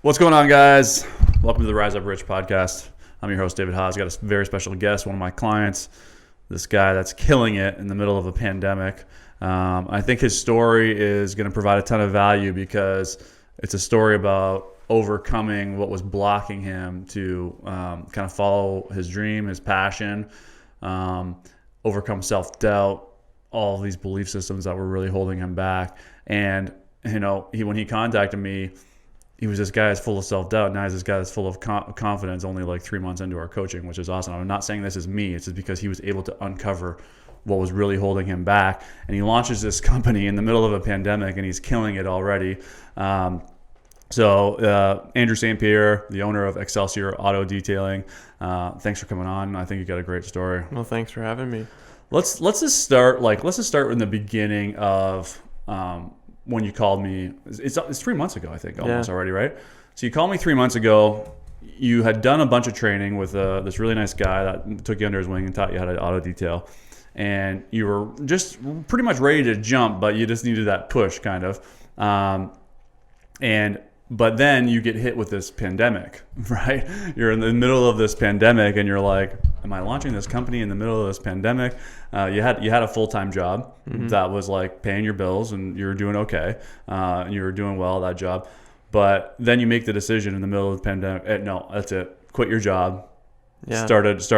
What's going on, guys? Welcome to the Rise Up Rich podcast. I'm your host, David Haas. Got a very special guest, one of my clients, this guy that's killing it in the middle of a pandemic. I think his story is going to provide a ton of value because it's a story about overcoming what was blocking him to kind of follow his dream, his passion, overcome self-doubt, all of these belief systems that were really holding him back. And, you know, when he contacted me, he was this guy that's full of self-doubt. Now he's this guy that's full of confidence only like 3 months into our coaching, which is awesome. I'm not saying this is me. It's just because he was able to uncover what was really holding him back. And he launches this company in the middle of a pandemic, and he's killing it already. So Andrew St. Pierre, the owner of Excelsior Auto Detailing, thanks for coming on. I think you got a great story. Well, thanks for having me. Let's just start in the beginning of when you called me. It's 3 months ago, I think, almost already, right? So you called me 3 months ago. You had done a bunch of training with this really nice guy that took you under his wing and taught you how to auto detail. And you were just pretty much ready to jump, but you just needed that push, kind of. But then you get hit with this pandemic, right? You're in the middle of this pandemic, and you're like, "Am I launching this company in the middle of this pandemic?" You had a full-time job that was like paying your bills, and you were doing okay, and you were doing well at that job. But then you make the decision in the middle of the pandemic. No, that's it. Quit your job. Yeah. Started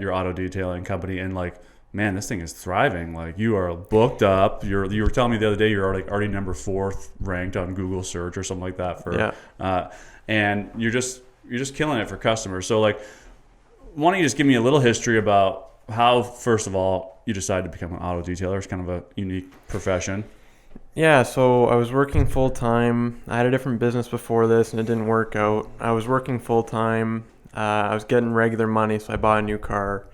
your auto detailing company, and like, man, this thing is thriving. Like, you are booked up. You were telling me the other day you're already number 4th ranked on Google search or something like that and you're just killing it for customers. So like, why don't you just give me a little history about how, first of all, you decided to become an auto detailer? It's kind of a unique profession. Yeah, so I was working full-time. I had a different business before this, and it didn't work out. I was working full-time. I was getting regular money, so I bought a new car.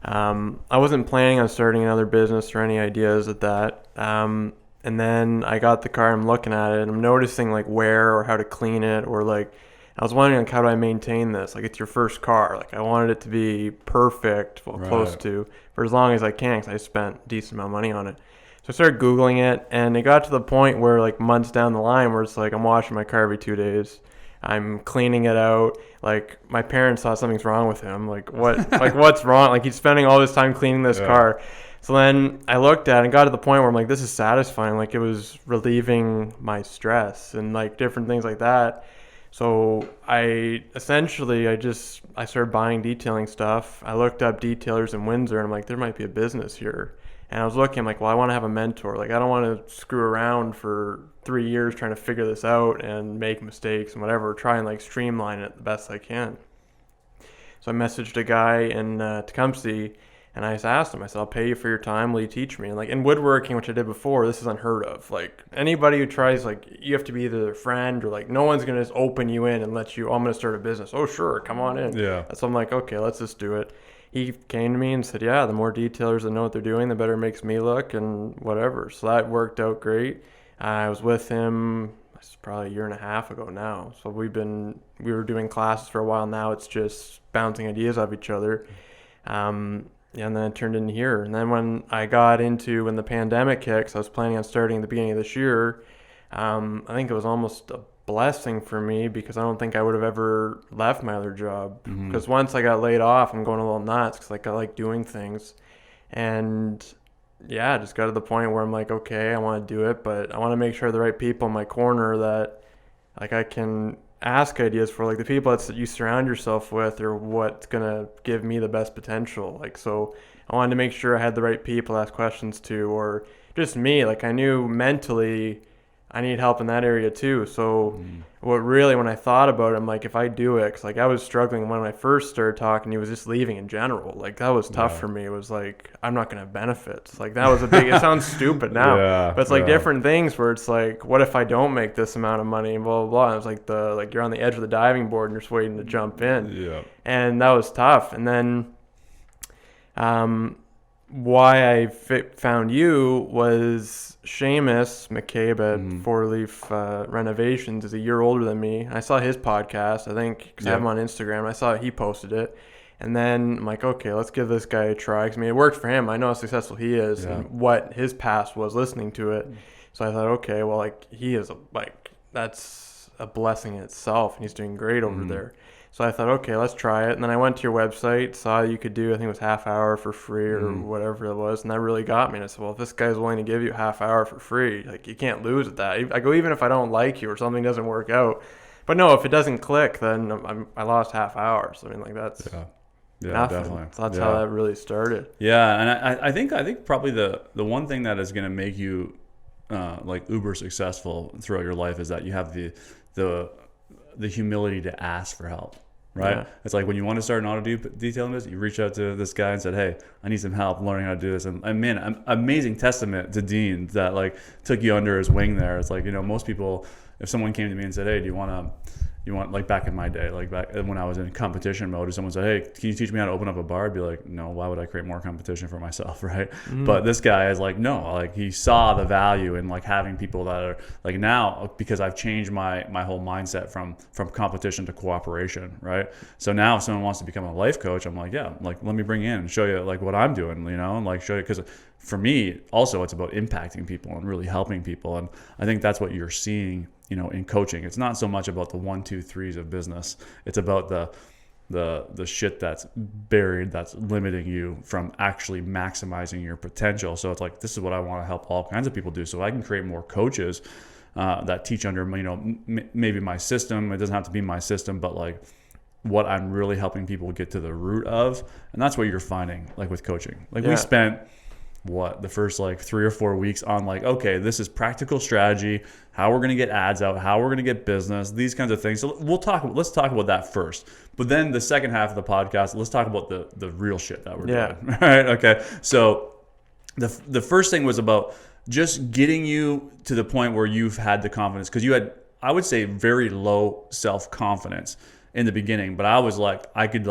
I wasn't planning on starting another business or any ideas at that. And then I got the car, I'm looking at it, and I'm noticing like wear or how to clean it, or like, I was wondering like, how do I maintain this? Like, it's your first car. Like, I wanted it to be perfect, close to, for as long as I can, because I spent a decent amount of money on it. So I started Googling it, and it got to the point where like months down the line where it's like, I'm washing my car every 2 days. I'm cleaning it out. Like, my parents thought something's wrong with him. Like, what? Like, what's wrong? Like, he's spending all this time cleaning this car. So then I looked at it and got to the point where I'm like, this is satisfying. Like, it was relieving my stress and like different things like that. So I started buying detailing stuff. I looked up detailers in Windsor, and I'm like, there might be a business here. And I was looking, I'm like, well, I want to have a mentor. Like, I don't want to screw around for 3 years trying to figure this out and make mistakes and whatever. Try and like streamline it the best I can. So I messaged a guy in Tecumseh, and I just asked him, I said, I'll pay you for your time. Will you teach me? And like, in woodworking, which I did before, this is unheard of. Like, anybody who tries, like, you have to be either their friend or like, no one's going to just open you in and let you, I'm going to start a business. Oh, sure, come on in. Yeah. So I'm like, okay, let's just do it. He came to me and said, yeah, the more detailers that know what they're doing, the better it makes me look and whatever. So that worked out great. I was with him probably a year and a half ago now. So we were doing classes for a while. Now it's just bouncing ideas off each other. And then it turned into here. And then when the pandemic hit, because I was planning on starting at the beginning of this year, I think it was almost a blessing for me, because I don't think I would have ever left my other job. Because once I got laid off, I'm going a little nuts because like, I like doing things. And yeah, I just got to the point where I'm like, okay, I want to do it, but I want to make sure the right people in my corner that like I can ask ideas for. Like, the people that you surround yourself with are what's going to give me the best potential. Like, so I wanted to make sure I had the right people to ask questions to, or just me. Like, I knew mentally I need help in that area too. So when I thought about it, I'm like, if I do it, because like I was struggling when I first started talking, he was just leaving in general. Like, that was tough for me. It was like, I'm not going to have benefits. Like, that was a big, it sounds stupid now, but it's like different things where it's like, what if I don't make this amount of money and blah, blah, blah. And it was like, you're on the edge of the diving board and you're just waiting to jump in. Yeah. And that was tough. And then, why I found you was Seamus McCabe at Four Leaf Renovations is a year older than me. I saw his podcast, I think, because I have him on Instagram. I saw he posted it. And then I'm like, okay, let's give this guy a try. 'Cause, I mean, it worked for him. I know how successful he is and what his past was listening to it. So I thought, okay, well, like, he is, that's a blessing in itself, and he's doing great over there. So I thought, okay, let's try it. And then I went to your website, saw you could do, I think it was half hour for free or whatever it was. And that really got me. And I said, well, if this guy's willing to give you half hour for free, like, you can't lose at that. I go, even if I don't like you or something doesn't work out. But no, if it doesn't click, then I lost half hour. So I mean, like, that's nothing. Definitely. So that's how that really started. Yeah, and I think probably the one thing that is going to make you like uber successful throughout your life is that you have the humility to ask for help. Right? Yeah. It's like when you want to start an auto detailing business, you reach out to this guy and said, hey, I need some help learning how to do this. And man, amazing testament to Dean that like took you under his wing there. It's like, most people, if someone came to me and said, hey, do you want like back in my day, like back when I was in competition mode, if someone said, hey, can you teach me how to open up a bar? I'd be like, no, why would I create more competition for myself, right? But this guy is like, no, like he saw the value in like having people that are like now, because I've changed my whole mindset from competition to cooperation, right? So now if someone wants to become a life coach, I'm like, yeah, like let me bring you in and show you like what I'm doing, and like show you, because for me also it's about impacting people and really helping people. And I think that's what you're seeing in coaching. It's not so much about the 1, 2, 3s of business. It's about the shit that's buried, that's limiting you from actually maximizing your potential. So it's like, this is what I want to help all kinds of people do. So I can create more coaches that teach under, maybe my system. It doesn't have to be my system, but like what I'm really helping people get to the root of. And that's what you're finding like with coaching. Like we spent the first like 3 or 4 weeks on like, okay, this is practical strategy, how we're going to get ads out, how we're going to get business, these kinds of things. So let's talk about that first. But then the second half of the podcast, let's talk about the real shit that we're doing. All right. Okay. So the first thing was about just getting you to the point where you've had the confidence, because you had, I would say, very low self-confidence in the beginning, but I was like, I could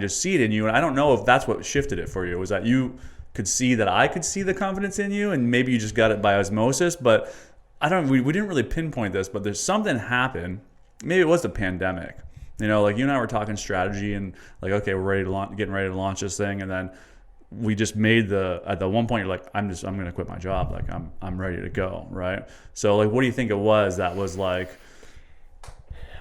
just see it in you. And I don't know if that's what shifted it for you. Was that you could see that I could see the confidence in you, and maybe you just got it by osmosis? But we didn't really pinpoint this, but there's something happened. Maybe it was the pandemic. Like you and I were talking strategy and like, okay, we're getting ready to launch this thing. And then we just made at the one point, you're like, I'm going to quit my job. Like I'm ready to go. Right. So like, what do you think it was that was like?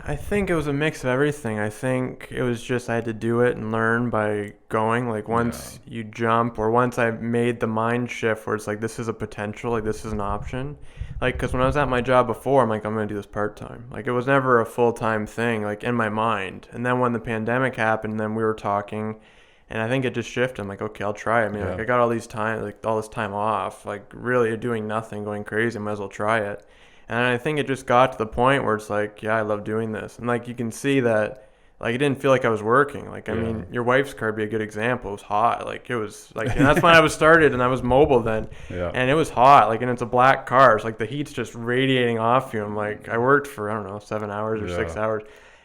I think it was a mix of everything. I think it was just I had to do it and learn by going. Like once you jump, or once I made the mind shift where it's like, this is a potential, like this is an option. Like, because when I was at my job before, I'm like, I'm going to do this part-time. Like it was never a full-time thing, like in my mind. And then when the pandemic happened, then we were talking, and I think it just shifted. I'm like, okay, I'll try it. I mean, like I got all this time off, like really doing nothing, going crazy. I might as well try it. And I think it just got to the point where it's like, yeah, I love doing this. And like you can see that, like it didn't feel like I was working. Like, I mean, your wife's car would be a good example. It was hot. Like it was like, and that's when I was started and I was mobile then. Yeah. And it was hot. Like, and it's a black car. It's like the heat's just radiating off you. I'm like, I worked for, I don't know, 7 hours or 6 hours.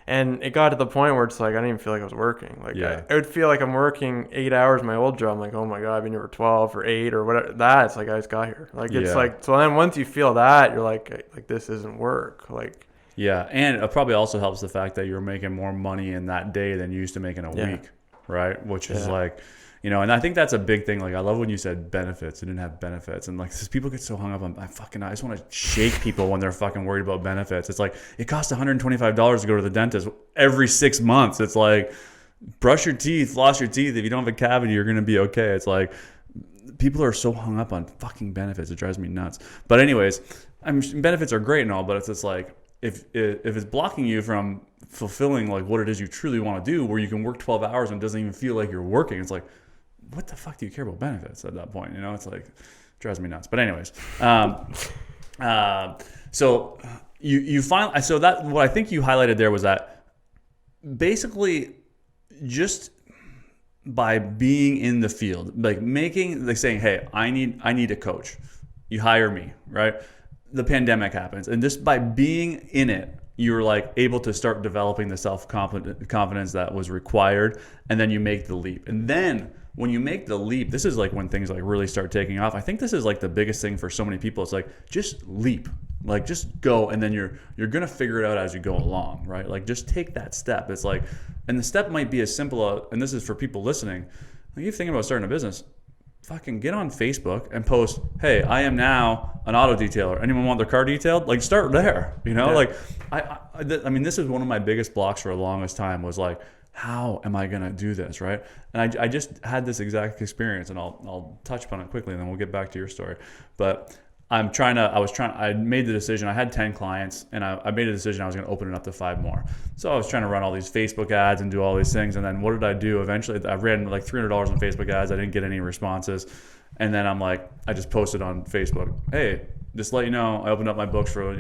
And it got to the point where it's like, I didn't even feel like I was working. Like, I would feel like I'm working 8 hours in my old job. I'm like, oh my God, I've been here for 12 or 8 or whatever. It's like, I just got here. Like, it's like, so then once you feel that, you're like, this isn't work. Like, yeah. And it probably also helps the fact that you're making more money in that day than you used to make in a week. Right. Which is like, and I think that's a big thing. Like, I love when you said benefits. It didn't have benefits. And like, people get so hung up on, I just want to shake people when they're fucking worried about benefits. It's like, it costs $125 to go to the dentist every 6 months. It's like, brush your teeth, floss your teeth. If you don't have a cavity, you're going to be okay. It's like, people are so hung up on fucking benefits. It drives me nuts. But anyways, benefits are great and all, but it's just like, if it's blocking you from fulfilling like what it is you truly want to do, where you can work 12 hours and it doesn't even feel like you're working, it's like, what the fuck do you care about benefits at that point? It's like, it drives me nuts. But anyways, so you finally, so that, what I think you highlighted there was that basically just by being in the field, like saying, hey, I need a coach. You hire me, right? The pandemic happens, and just by being in it, you're like able to start developing the self-confidence that was required, and then you make the leap. And then when you make the leap, this is like when things like really start taking off. I think this is like the biggest thing for so many people. It's like, just leap, like just go, and then you're gonna figure it out as you go along, right? Like just take that step. It's like, and the step might be as simple, and this is for people listening. Like, if you're thinking about starting a business, fucking get on Facebook and post, hey, I am now an auto detailer. Anyone want their car detailed? Like, start there, Like, I mean, this is one of my biggest blocks for the longest time was like, how am I going to do this, right? And I just had this exact experience, and I'll touch upon it quickly, and then we'll get back to your story. But I made the decision. I had 10 clients, and I made a decision I was going to open it up to 5 more. So I was trying to run all these Facebook ads and do all these things. And then what did I do? Eventually, I ran like $300 on Facebook ads. I didn't get any responses. And then I'm like, I just posted on Facebook, hey, just to let you know, I opened up my books for,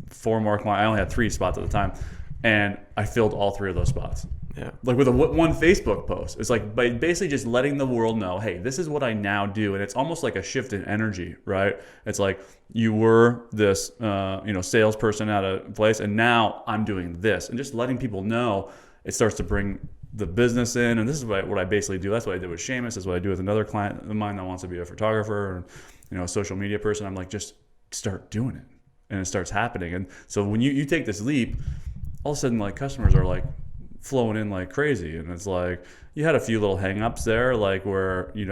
4 more clients. I only had 3 spots at the time. And I filled all 3 of those spots. Yeah. Like with one Facebook post. It's like by basically just letting the world know, hey, this is what I now do. And it's almost like a shift in energy, right? It's like you were this, salesperson at a place, and now I'm doing this. And just letting people know, it starts to bring the business in. And this is what I basically do. That's what I did with Seamus. This is what I do with another client of mine that wants to be a photographer and, a social media person. I'm like, just start doing it. And it starts happening. And so when you take this leap, all of a sudden, like, customers are like flowing in like crazy. And it's like, you had a few little hang-ups there, like where, you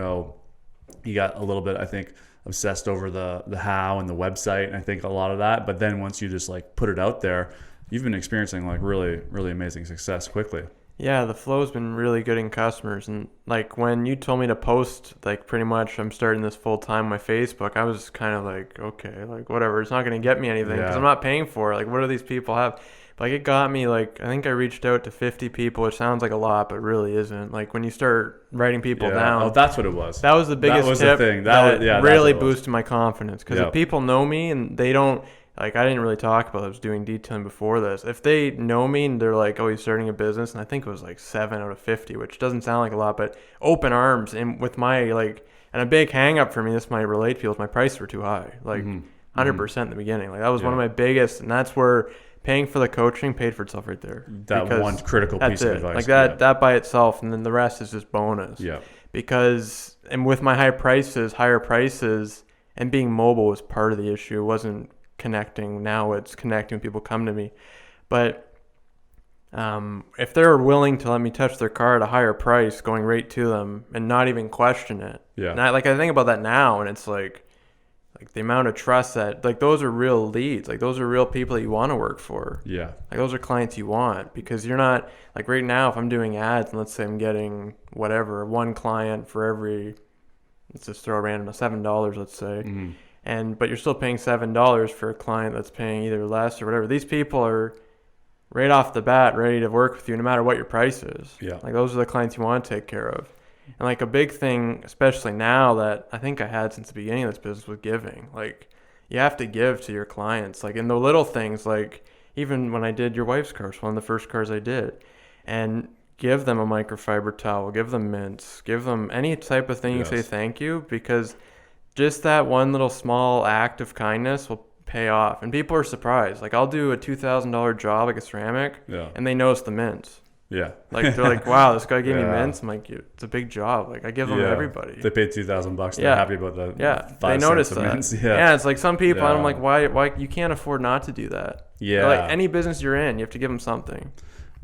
got a little bit, I think, obsessed over the how and the website. And I think a lot of that, but then once you just like put it out there, you've been experiencing like really, really amazing success quickly. Yeah, the flow's been really good in customers. And like when you told me to post, like pretty much I'm starting this full time on my Facebook, I was kind of like, okay, like whatever, it's not going to get me anything because I'm not paying for it. Like, what do these people have? Like, it got me, like, I think I reached out to 50 people, which sounds like a lot, but really isn't. Like, when you start writing people down. Oh, that's what it was. That was the biggest tip. The thing. That really boosted my confidence. Because if people know me and they don't, like, I didn't really talk about it. I was doing detailing before this. If they know me and they're like, oh, he's starting a business, and I think it was like 7 out of 50, which doesn't sound like a lot, but open arms. And with my, like, and a big hang up for me, this might relate to you, is my prices were too high. Like, 100% in the beginning. Like, that was one of my biggest, and that's where paying for the coaching paid for itself right there. That one critical piece of advice. Like that by itself, and then the rest is just bonus. Yeah. Because, and with my higher prices, and being mobile was part of the issue. It wasn't connecting. Now it's connecting when people come to me. But if they're willing to let me touch their car at a higher price, going right to them and not even question it. Yeah. And I think about that now, and it's like the amount of trust that, like, those are real leads. Like, those are real people that you want to work for. Yeah. Like, those are clients you want, because you're not, like, right now, if I'm doing ads and let's say I'm getting whatever, 1 client for every, let's just throw a random, $7, let's say. But you're still paying $7 for a client that's paying either less or whatever. These people are right off the bat ready to work with you no matter what your price is. Yeah. Like, those are the clients you want to take care of. And like a big thing, especially now, that I think I had since the beginning of this business, was giving. Like, you have to give to your clients. Like, in the little things, like even when I did your wife's cars, one of the first cars I did, and give them a microfiber towel, give them mints, give them any type of thing. You say thank you, because just that one little small act of kindness will pay off. And people are surprised. Like, I'll do a $2,000 job, like a ceramic, and they notice the mints. Yeah. Like, they're like, wow, this guy gave me mints. I'm like, it's a big job. Like, I give them to everybody. They paid $2,000. They're happy about the 5 they notice that. Mints. Yeah, it's like some people, and I'm like, why you can't afford not to do that. Yeah. Like, any business you're in, you have to give them something.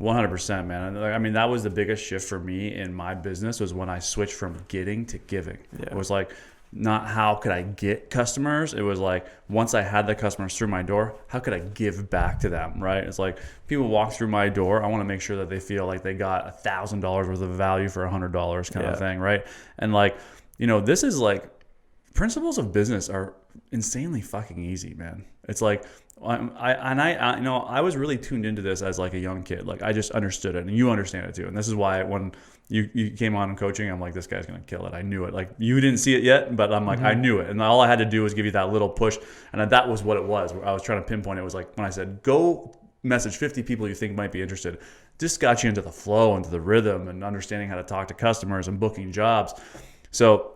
100%, man. I mean, that was the biggest shift for me in my business, was when I switched from getting to giving. Yeah. It was like, not how could I get customers. It was like, once I had the customers through my door, how could I give back to them, right? It's like, people walk through my door, I want to make sure that they feel like they got $1,000 worth of value for $100 kind of thing, right? And like, this is like, principles of business are insanely fucking easy, man. It's like, I was really tuned into this as like a young kid. Like, I just understood it, and you understand it too. And this is why when you came on in coaching, I'm like, this guy's gonna kill it. I knew it. Like, you didn't see it yet, but I'm like, I knew it, and all I had to do was give you that little push, and that was what it was. I was trying to pinpoint it. Was like when I said, go message 50 people you think might be interested. Just got you into the flow, into the rhythm, and understanding how to talk to customers and booking jobs. So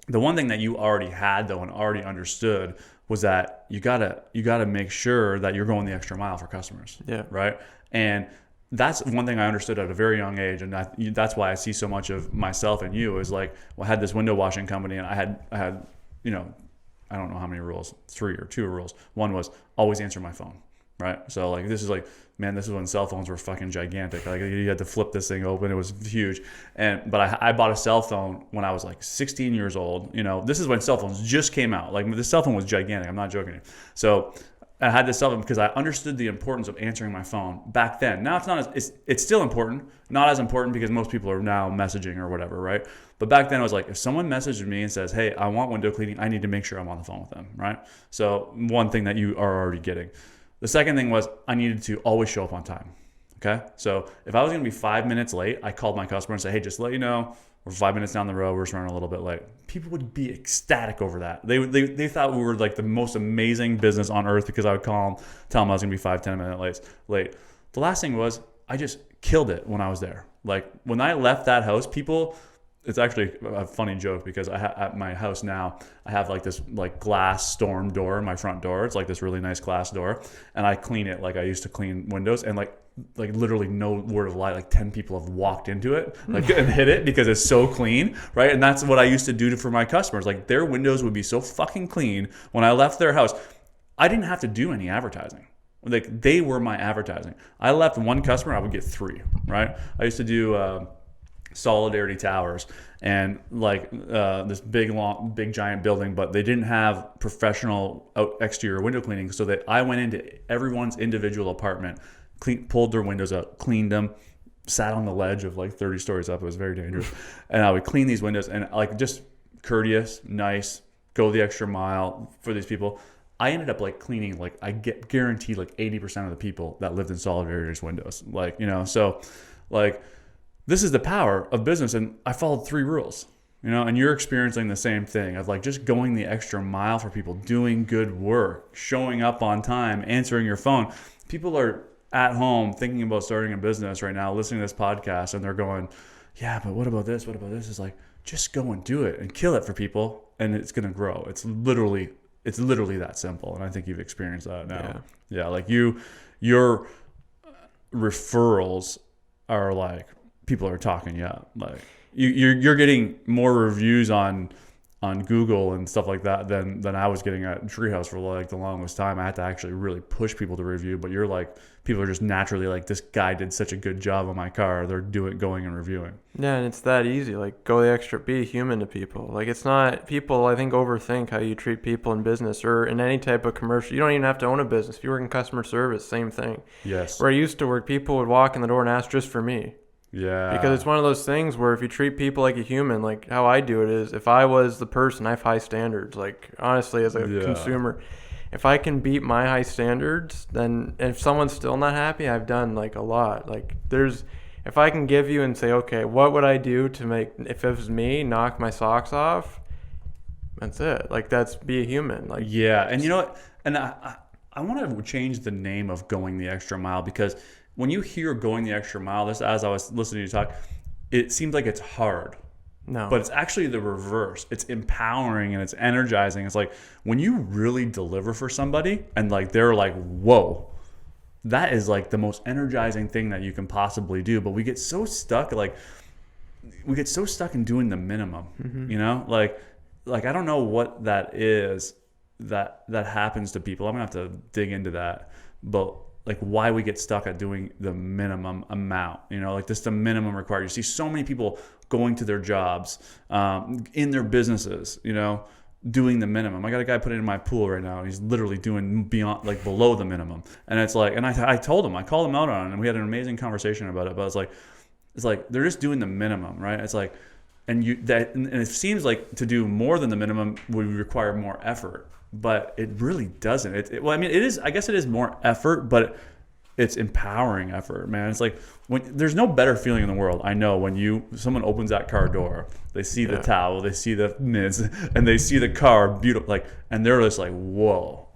the one thing that you already had though and already understood was that you gotta make sure that you're going the extra mile for customers. Yeah. Right. And that's one thing I understood at a very young age, and that's why I see so much of myself and you is like, well, I had this window washing company, and I had I don't know how many rules, 3 or 2 rules. One was always answer my phone. right? So like this is like, man, this is when cell phones were fucking gigantic. Like you had to flip this thing open. It was huge. But I bought a cell phone when I was like 16 years old. This is when cell phones just came out. Like the cell phone was gigantic. I'm not joking. So I had this cell phone because I understood the importance of answering my phone back then. Now it's not it's still important, not as important because most people are now messaging or whatever, right? But back then I was like, if someone messages me and says, hey, I want window cleaning, I need to make sure I'm on the phone with them, right? So one thing that you are already getting. The second thing was I needed to always show up on time. Okay. So if I was going to be 5 minutes late, I called my customer and said, hey, just to let you know, we're 5 minutes down the road. We're just running a little bit late. People would be ecstatic over that. They thought we were like the most amazing business on earth because I would call them, tell them I was going to be 5-10 minutes late. The last thing was I just killed it when I was there. Like when I left that house, it's actually a funny joke because at my house now, I have like this like glass storm door in my front door. It's like this really nice glass door. And I clean it like I used to clean windows. And like literally no word of lie, like 10 people have walked into it and hit it because it's so clean, right? And that's what I used to do for my customers. Like their windows would be so fucking clean when I left their house. I didn't have to do any advertising. Like they were my advertising. I left one customer, I would get 3, right? I used to do Solidarity Towers and like this big giant building, but they didn't have professional exterior window cleaning. So that I went into everyone's individual apartment, pulled their windows up, cleaned them, sat on the ledge of like 30 stories up. It was very dangerous. And I would clean these windows and like just courteous, nice, go the extra mile for these people. I ended up like cleaning, like I get guaranteed like 80% of the people that lived in Solidarity's windows. Like, so like, this is the power of business. And I followed 3 rules, and you're experiencing the same thing of like just going the extra mile for people, doing good work, showing up on time, answering your phone. People are at home thinking about starting a business right now, listening to this podcast, and they're going, yeah, but what about this? What about this? It's like, just go and do it and kill it for people. And it's going to grow. It's literally that simple. And I think you've experienced that now. Yeah. Like your referrals are like, people are talking you up. Like you're getting more reviews on Google and stuff like that than I was getting at Treehouse for like the longest time. I had to actually really push people to review, but you're like, people are just naturally like, this guy did such a good job on my car. They're going and reviewing. Yeah, and it's that easy. Like go the extra, be human to people. Like it's not, people I think overthink how you treat people in business or in any type of commercial. You don't even have to own a business. If you work in customer service, same thing. Yes. Where I used to work, people would walk in the door and ask just for me. Yeah. Because it's one of those things where if you treat people like a human, like how I do it is, if I was the person, I have high standards. Like honestly, as a consumer, if I can beat my high standards, then if someone's still not happy, I've done like a lot. Like if I can give you and say, okay, what would I do to make, if it was me, knock my socks off? That's it. Like that's be a human. Like yeah, and you know what? And I want to change the name of going the extra mile because when you hear going the extra mile, this as I was listening to you talk, it seems like it's hard. No. But it's actually the reverse. It's empowering and it's energizing. It's like when you really deliver for somebody and like they're like, whoa, that is like the most energizing thing that you can possibly do. But we get so stuck, in doing the minimum, Like I don't know what that is that happens to people. I'm gonna have to dig into that. But like why we get stuck at doing the minimum amount, like this the minimum required. You see so many people going to their jobs, in their businesses, doing the minimum. I got a guy put it in my pool right now. He's literally doing beyond, like below the minimum. And it's like, and I told him, I called him out on it and we had an amazing conversation about it. But it's like, they're just doing the minimum, right? It's like, and it seems like to do more than the minimum would require more effort. But it really doesn't. It is. I guess it is more effort, but it's empowering effort, man. It's like when there's no better feeling in the world. I know when someone opens that car door, they see the towel, they see the mitts, and they see the car beautiful, and they're just like, whoa,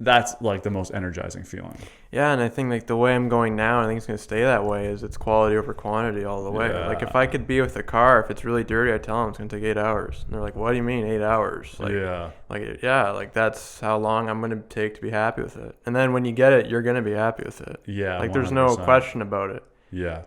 that's like the most energizing feeling. Yeah, and I think like the way I'm going now, and I think it's going to stay that way, is it's quality over quantity all the way. Yeah. Like if I could be with a car, if it's really dirty, I tell them it's going to take 8 hours. And they're like, what do you mean 8 hours? Like that's how long I'm going to take to be happy with it. And then when you get it, you're going to be happy with it. Yeah. Like 100%. there's no question about it. Yeah.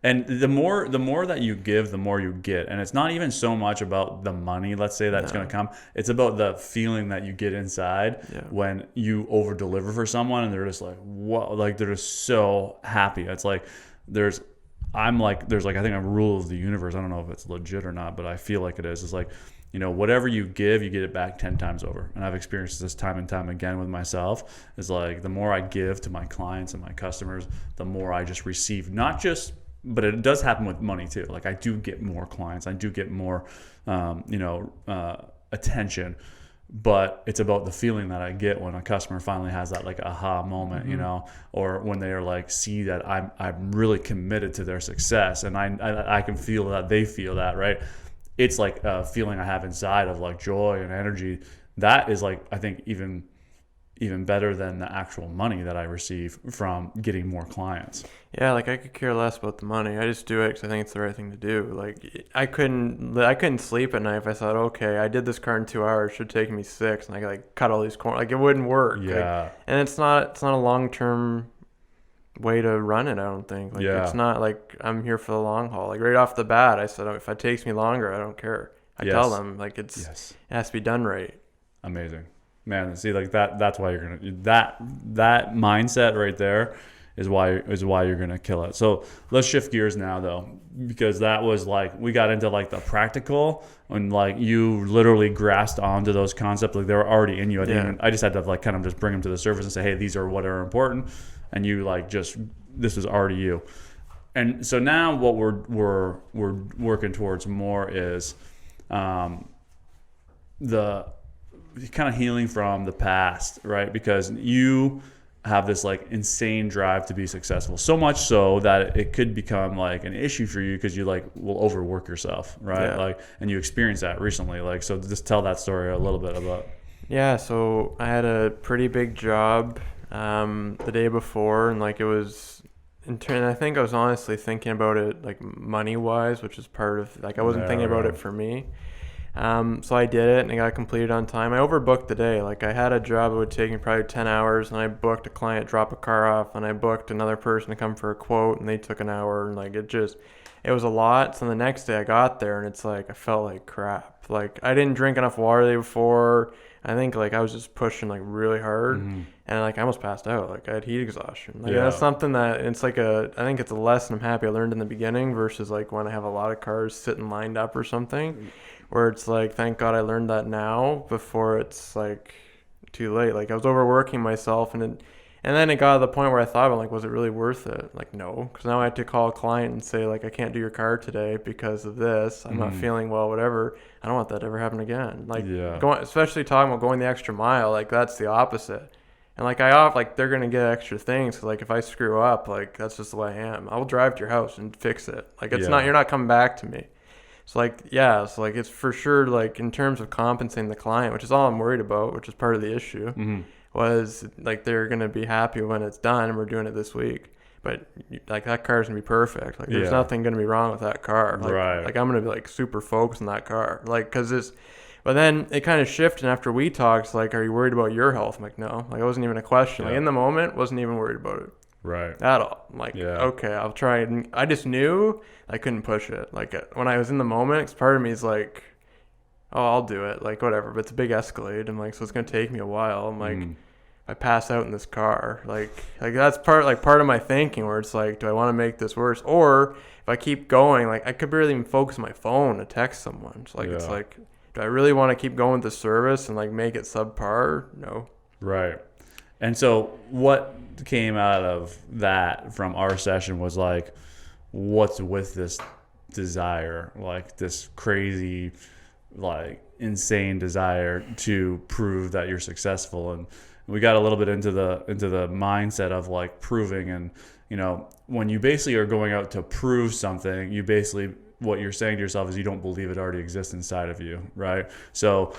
And the more that you give, the more you get. And it's not even so much about the money, let's say, that's going to come. It's about the feeling that you get inside when you over deliver for someone and they're just like, whoa, like they're just so happy. It's like there's I think a rule of the universe. I don't know if it's legit or not, but I feel like it is. It's like, whatever you give, you get it back 10 times over. And I've experienced this time and time again with myself. It's like the more I give to my clients and my customers, the more I just receive. But it does happen with money too. Like I do get more clients. I do get more, attention. But it's about the feeling that I get when a customer finally has that like aha moment, or when they are like, see that I'm really committed to their success, and I can feel that they feel that, right? It's like a feeling I have inside of like joy and energy. That is like, I think even better than the actual money that I receive from getting more clients. Yeah, like I could care less about the money. I just do it because I think it's the right thing to do. Like I couldn't sleep at night if I thought, okay, I did this car in 2 hours, should take me 6, and I like cut all these corners. Like it wouldn't work. Yeah, like, and it's not a long term way to run it. I don't think. Like it's not like I'm here for the long haul. Like right off the bat, I said, if it takes me longer, I don't care. I tell them like it has to be done right. Amazing. Man, see, like that's why you're gonna that mindset right there is why you're gonna kill it. So let's shift gears now though, because that was like we got into like the practical and like you literally grasped onto those concepts, like they were already in you. I just had to like kind of just bring them to the surface and say, hey, these are what are important, and you like this was already you. And so now what we're working towards more is the kind of healing from the past, right? Because you have this like insane drive to be successful, so much so that it could become like an issue for you because you like will overwork yourself, right? Like, and you experienced that recently. Like, so just tell that story a little bit about. Yeah, so I had a pretty big job the day before, and like it was I think I was honestly thinking about it like money wise, which is part of like I wasn't thinking about it for me. So I did it and I got completed on time. I overbooked the day. Like I had a job that would take me probably 10 hours, and I booked a client drop a car off, and I booked another person to come for a quote, and they took an hour, and like it was a lot. So the next day I got there and it's like I felt like crap. Like I didn't drink enough water the day before. I think like I was just pushing like really hard, and like I almost passed out. Like I had heat exhaustion. Like that's something that it's like I think it's a lesson I'm happy I learned in the beginning versus like when I have a lot of cars sitting lined up or something. Where it's like, thank God I learned that now before it's like too late. Like I was overworking myself, and then it got to the point where I thought, like, was it really worth it? Like, no, because now I had to call a client and say, like, I can't do your car today because of this. I'm not feeling well, whatever. I don't want that to ever happen again. Like, especially talking about going the extra mile, like that's the opposite. And like they're gonna get extra things. Cause like if I screw up, like that's just the way I am. I'll drive to your house and fix it. Like it's not, you're not coming back to me. So like, it's for sure, like in terms of compensating the client, which is all I'm worried about, which is part of the issue, was like they're going to be happy when it's done and we're doing it this week. But like that car's going to be perfect. Like there's nothing going to be wrong with that car. Like, like I'm going to be like super focused on that car. Like, but then it kind of shifted after we talked, like, are you worried about your health? I'm like, no, like it wasn't even a question. Like in the moment, wasn't even worried about it. Right. At all. I'm like, okay, I'll try it. And I just knew I couldn't push it. Like when I was in the moment, 'cause part of me is like, oh, I'll do it. Like whatever. But it's a big Escalade. I'm like, so it's going to take me a while. I'm like, I pass out in this car. Like that's part of my thinking where it's like, do I want to make this worse? Or if I keep going, like I could barely even focus on my phone to text someone. So like, it's like, do I really want to keep going with the service and like make it subpar? No. Right. And so what came out of that from our session was like, what's with this desire, like this crazy, like insane desire to prove that you're successful. And we got a little bit into the mindset of like proving, and when you basically are going out to prove something, you basically, what you're saying to yourself is you don't believe it already exists inside of you, right? So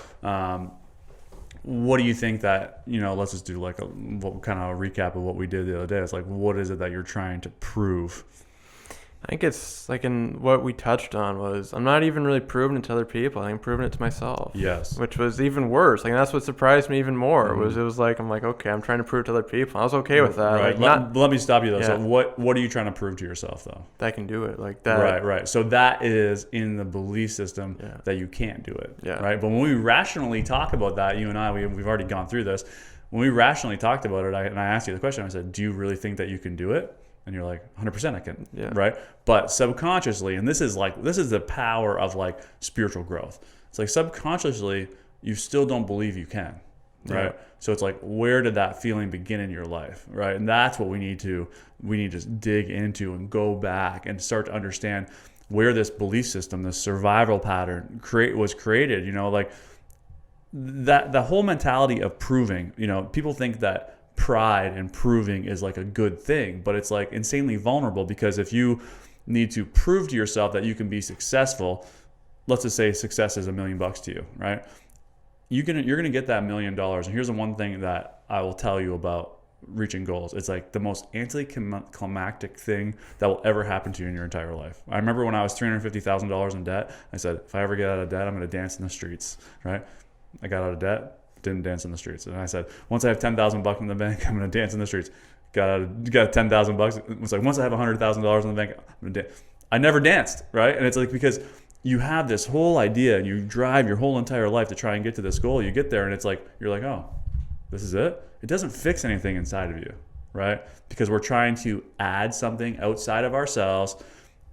what do you think that, let's just do like what kind of a recap of what we did the other day. It's like, what is it that you're trying to prove? I think it's like in what we touched on was I'm not even really proving it to other people. I think I'm proving it to myself. Yes. Which was even worse. Like that's what surprised me even more. Mm-hmm. It was like I'm like, okay, I'm trying to prove it to other people. I was okay with that. Right. Like not Let me stop you though. yeah, So what are you trying to prove to yourself though? that I can do it. Like that. Right, right. So that is in the belief system Yeah. that you can't do it. Yeah. Right. But when we rationally talk about that, you and I, we've already gone through this. When we rationally talked about it, and I asked you the question, I said, do you really think that you can do it? And you're like, 100% I can. Yeah. Right. But subconsciously, and this is the power of like spiritual growth. It's like subconsciously, you still don't believe you can. Right. Yeah. So it's like, where did that feeling begin in your life? Right. And that's what we need to dig into and go back and start to understand where this belief system, this survival pattern was created. You know, like that the whole mentality of proving, you know, people think that pride and proving is like a good thing, but it's like insanely vulnerable, because if you need to prove to yourself that you can be successful, let's just say success is $1 million to you, right? You're gonna get that $1 million. And here's the one thing that I will tell you about reaching goals. It's like the most anticlimactic thing that will ever happen to you in your entire life. I remember when I was $350,000 in debt, I said, if I ever get out of debt, I'm gonna dance in the streets, right? I got out of debt, didn't dance in the streets. And I said, once I have $10,000 in the bank, I'm gonna dance in the streets. Got $10,000. It was like, once I have $100,000 in the bank, I'm gonna dance. I never danced, right? And it's like, because you have this whole idea and you drive your whole entire life to try and get to this goal. You get there and it's like, you're like, oh, this is it? It doesn't fix anything inside of you, right? Because we're trying to add something outside of ourselves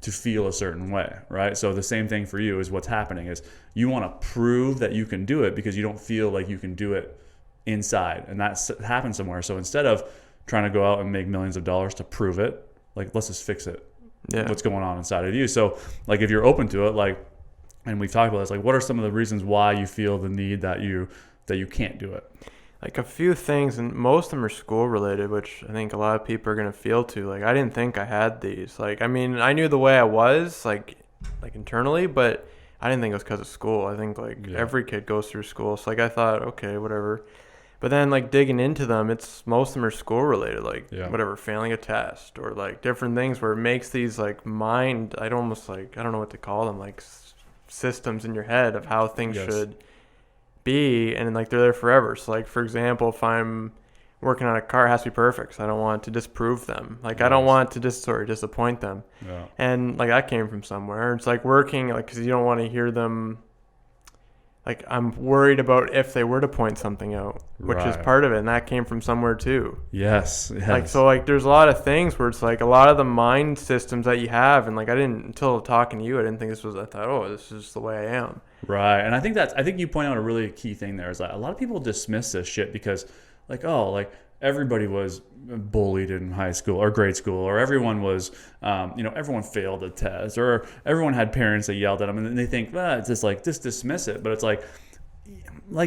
to feel a certain way, right? So the same thing for you is what's happening is you want to prove that you can do it because you don't feel like you can do it inside, and that happens somewhere. So instead of trying to go out and make millions of dollars to prove it, like, let's just fix it. Yeah. What's going on inside of you. So like, if you're open to it, like, and we've talked about this, like, what are some of the reasons why you feel the need that you can't do it? Like a few things, and most of them are school related, which I think a lot of people are going to feel too. Like I didn't think I had these. Like, I mean, I knew the way I was, like internally, but I didn't think it was because of school. I think like every kid goes through school. So like I thought, okay, whatever. But then like digging into them, most of them are school related, like whatever, failing a test or like different things where it makes these like mind, I don't know what to call them, like systems in your head of how things should be, and like they're there forever. So like, for example, if I'm working on a car, it has to be perfect, so I don't want to disprove them. Like I don't want to disappoint them. And like that came from somewhere. It's like working, like, because you don't want to hear them. Like I'm worried about if they were to point something out, which is part of it, and that came from somewhere too. Yes. Like, so like there's a lot of things where it's like a lot of the mind systems that you have, and like I didn't, until talking to you, I didn't think this was, I thought, oh, this is the way I am. Right. And I think you point out a really key thing there is that a lot of people dismiss this shit because like, oh, like everybody was bullied in high school or grade school, or everyone was, everyone failed a test, or everyone had parents that yelled at them, and then they think, it's just like, just dismiss it. But it's like,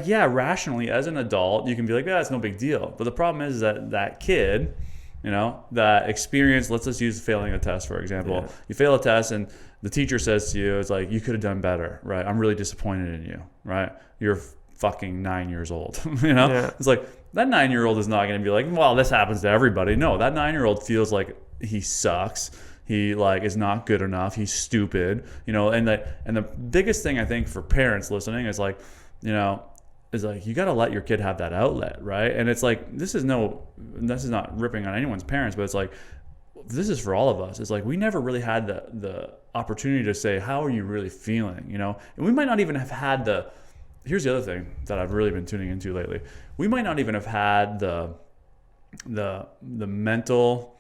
yeah, rationally as an adult, you can be like, it's no big deal. But the problem is that kid, that experience, let's just use failing a test, for example. Yeah. You fail a test and the teacher says to you, it's like, you could have done better, right? I'm really disappointed in you, right? You're fucking 9 years old, It's like, that 9-year-old is not going to be like, well, this happens to everybody. No, that 9-year-old feels like he sucks. He like is not good enough. He's stupid, and the biggest thing I think for parents listening is like, you got to let your kid have that outlet, right? And it's like, this is not ripping on anyone's parents, but it's like, this is for all of us. It's like, we never really had the opportunity to say, how are you really feeling, and we might not even have had here's the other thing that I've really been tuning into lately. We might not even have had the mental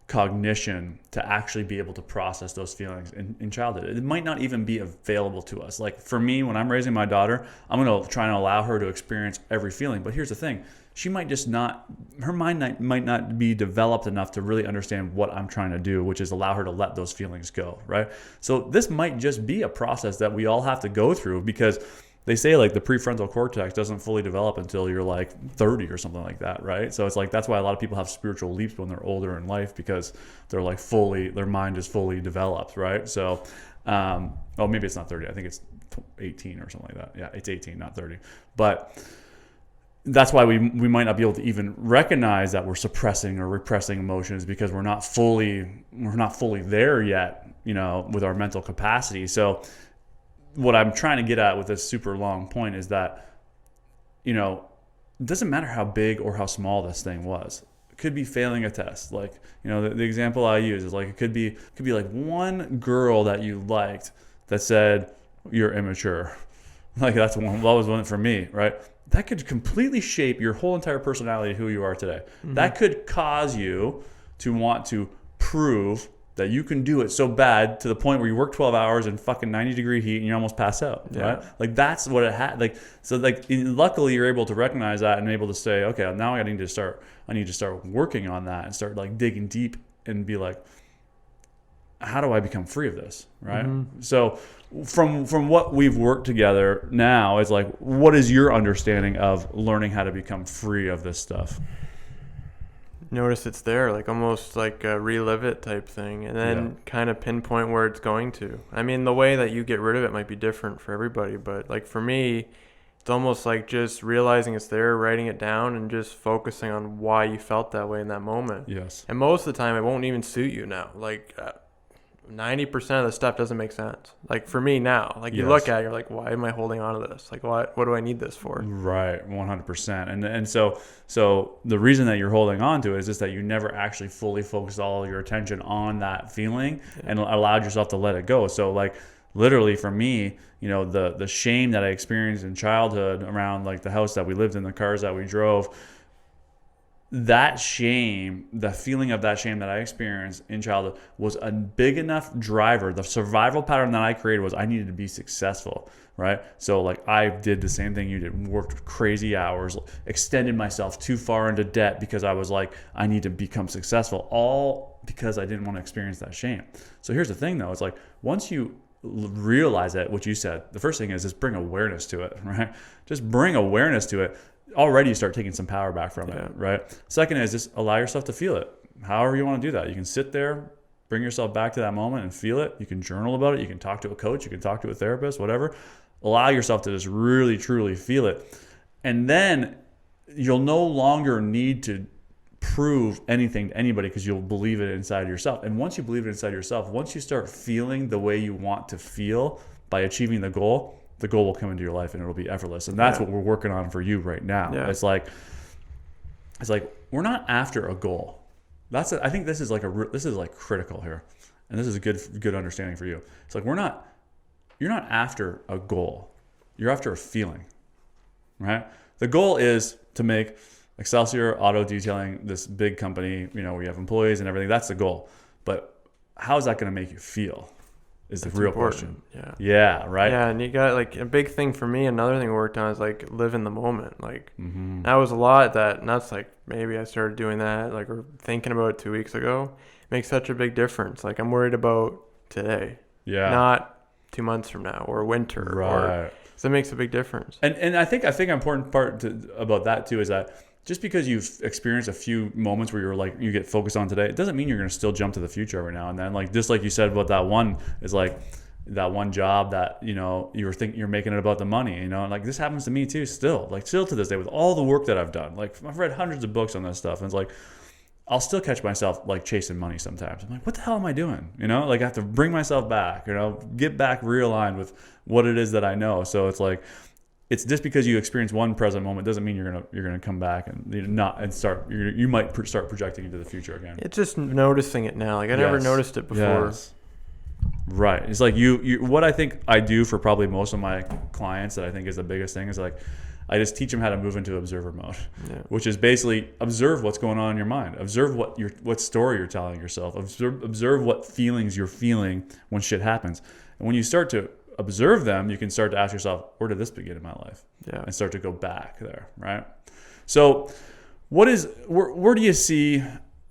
cognition to actually be able to process those feelings in childhood. It might not even be available to us. Like for me, when I'm raising my daughter, I'm going to try and allow her to experience every feeling. But here's the thing. She might just her mind might not be developed enough to really understand what I'm trying to do, which is allow her to let those feelings go, right? So this might just be a process that we all have to go through, because they say like the prefrontal cortex doesn't fully develop until you're like 30 or something like that, right? So it's like, that's why a lot of people have spiritual leaps when they're older in life, because they're like their mind is fully developed, right? So, maybe it's not 30. I think it's 18 or something like that. Yeah, it's 18, not 30. But that's why we might not be able to even recognize that we're suppressing or repressing emotions, because we're not fully there yet, with our mental capacity. So what I'm trying to get at with this super long point is that, it doesn't matter how big or how small this thing was. It could be failing a test. Like, the example I use is like, it could be like one girl that you liked that said you're immature. Like, that was one for me, right? That could completely shape your whole entire personality, who you are today. Mm-hmm. That could cause you to want to prove that you can do it so bad to the point where you work 12 hours in fucking 90-degree heat and you almost pass out, right? Like, that's what it had. Like, so like, luckily you're able to recognize that and able to say, okay, now I need to start working on that and start like digging deep and be like, how do I become free of this, right? Mm-hmm. So from what we've worked together now, it's like, what is your understanding of learning how to become free of this stuff? Notice it's there, like almost like a relive it type thing, and then kind of pinpoint where it's going to. I mean, the way that you get rid of it might be different for everybody, but like for me, it's almost like just realizing it's there, writing it down, and just focusing on why you felt that way in that moment. Yes. And most of the time, it won't even suit you now. Like 90% of the stuff doesn't make sense. Like for me now, like you look at it, you're like, why am I holding on to this? Like, what do I need this for? Right. 100%. And so the reason that you're holding on to it is just that you never actually fully focused all your attention on that feeling and allowed yourself to let it go. So like literally for me, the shame that I experienced in childhood around like the house that we lived in, the cars that we drove, that shame, the feeling of that shame that I experienced in childhood was a big enough driver. The survival pattern that I created was I needed to be successful, right? So like I did the same thing you did, worked crazy hours, extended myself too far into debt because I was like, I need to become successful, all because I didn't want to experience that shame. So here's the thing though, it's like once you realize that, what you said, the first thing is just bring awareness to it, right? Just bring awareness to it. Already you start taking some power back from it, right? Second is just allow yourself to feel it. However you want to do that. You can sit there, bring yourself back to that moment and feel it. You can journal about it. You can talk to a coach. You can talk to a therapist, whatever. Allow yourself to just really, truly feel it. And then you'll no longer need to prove anything to anybody because you'll believe it inside yourself. And once you believe it inside yourself, once you start feeling the way you want to feel by achieving the goal will come into your life and it'll be effortless. And that's what we're working on for you right now. Yeah. It's like we're not after a goal. I think this is like critical here, and this is a good understanding for you. It's like you're not after a goal. You're after a feeling, right? The goal is to make Excelsior Auto Detailing this big company. We have employees and everything. That's the goal. But how is that going to make you feel? Is the real question. Yeah, right? Yeah, and you got like a big thing for me, another thing we worked on is like live in the moment. Like that was a lot and that's like maybe I started doing that like or thinking about it 2 weeks ago. It makes such a big difference. Like I'm worried about today. Yeah. Not 2 months from now or winter. Right. So it makes a big difference. And I think an important part about that too is that just because you've experienced a few moments where you're like you get focused on today, it doesn't mean you're going to still jump to the future every now and then. Like just like you said about that one is like that one job that you're making it about the money. And like this happens to me too. Still to this day with all the work that I've done. Like I've read hundreds of books on this stuff, and it's like I'll still catch myself like chasing money sometimes. I'm like, what the hell am I doing? Like I have to bring myself back. Get back realigned with what it is that I know. So it's like. It's just because you experience one present moment doesn't mean you're gonna come back and you might start projecting into the future again. It's just noticing it now. Like I never noticed it before. Yes. Right. It's like you. What I think I do for probably most of my clients that I think is the biggest thing is like I just teach them how to move into observer mode, which is basically observe what's going on in your mind, observe what story you're telling yourself, observe what feelings you're feeling when shit happens, and when you start to observe them, you can start to ask yourself, where did this begin in my life? And start to go back there, right? So where do you see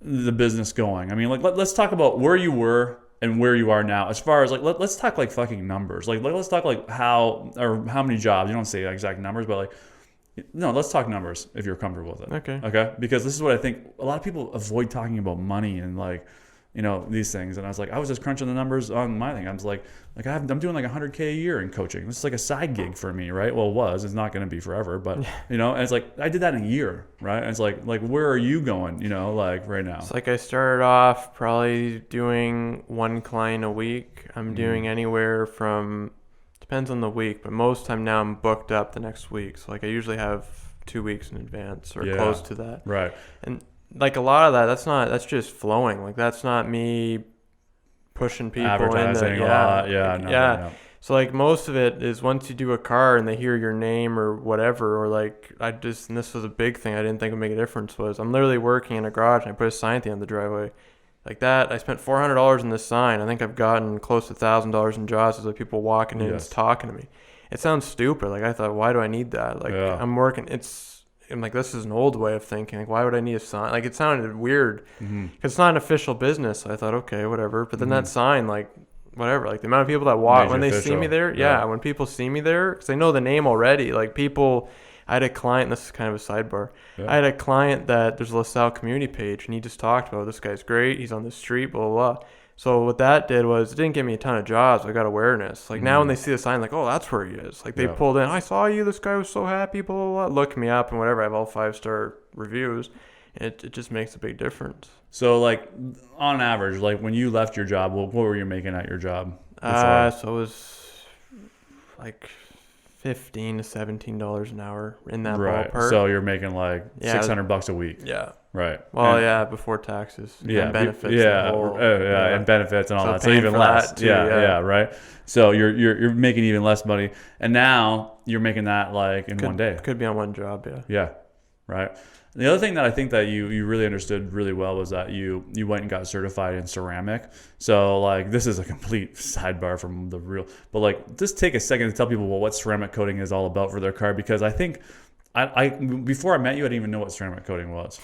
the business going? I mean, like let's talk about where you were and where you are now, as far as like let's talk like fucking numbers. Like let's talk like how many jobs. You don't say exact numbers, but like no, let's talk numbers if you're comfortable with it. Okay. Because this is what I think a lot of people avoid talking about money and like these things. And I was like, I was just crunching the numbers on my thing. I was like I'm doing like $100K a year in coaching. This is like a side gig for me, right? Well, it's not going to be forever, but and it's like I did that in a year, right? And it's like where are you going, like right now? It's like I started off probably doing one client a week. I'm doing anywhere from, depends on the week, but most time now I'm booked up the next week. So like I usually have 2 weeks in advance or close to that. Right. And like a lot of that's just flowing. Like that's not me pushing people advertising a lot. No. So like most of it is once you do a car and they hear your name or whatever, or like and this was a big thing I didn't think would make a difference, was I'm literally working in a garage and I put a sign at the end of the driveway. Like that, I spent $400 in this sign. I think I've gotten close to $1,000 in jobs as like people walking in and just talking to me. It sounds stupid. Like I thought, why do I need that? Like I'm working. I'm like, this is an old way of thinking. Like, why would I need a sign? Like, it sounded weird because it's not an official business. So I thought, okay, whatever. But then that sign, like, whatever. Like the amount of people that walk when they see me there. Yeah, when people see me there, because they know the name already. Like people, I had a client. This is kind of a sidebar. Yeah. I had a client that there's a LaSalle community page, and he just talked about this guy's great. He's on the street, blah blah blah. So what that did was it didn't give me a ton of jobs. I got awareness. Like now when they see the sign, like, oh, that's where he is. Like they pulled in. I saw you. This guy was so happy. Blah blah blah. Look me up and whatever. I have all 5-star reviews. It just makes a big difference. So like on average, like when you left your job, what were you making at your job? So it was like $15 to $17 an hour in that ballpark. So you're making like $600 a week. Yeah. Right. Well, before taxes. And benefits. And benefits and all that. So even less. Too, right. So you're making even less money, and now you're making that like in one day. Could be on one job. Yeah. Yeah. Right. And the other thing that I think that you really understood really well was that you went and got certified in ceramic. So like this is a complete sidebar from the real, but like just take a second to tell people what ceramic coating is all about for their car, because I think I before I met you I didn't even know what ceramic coating was.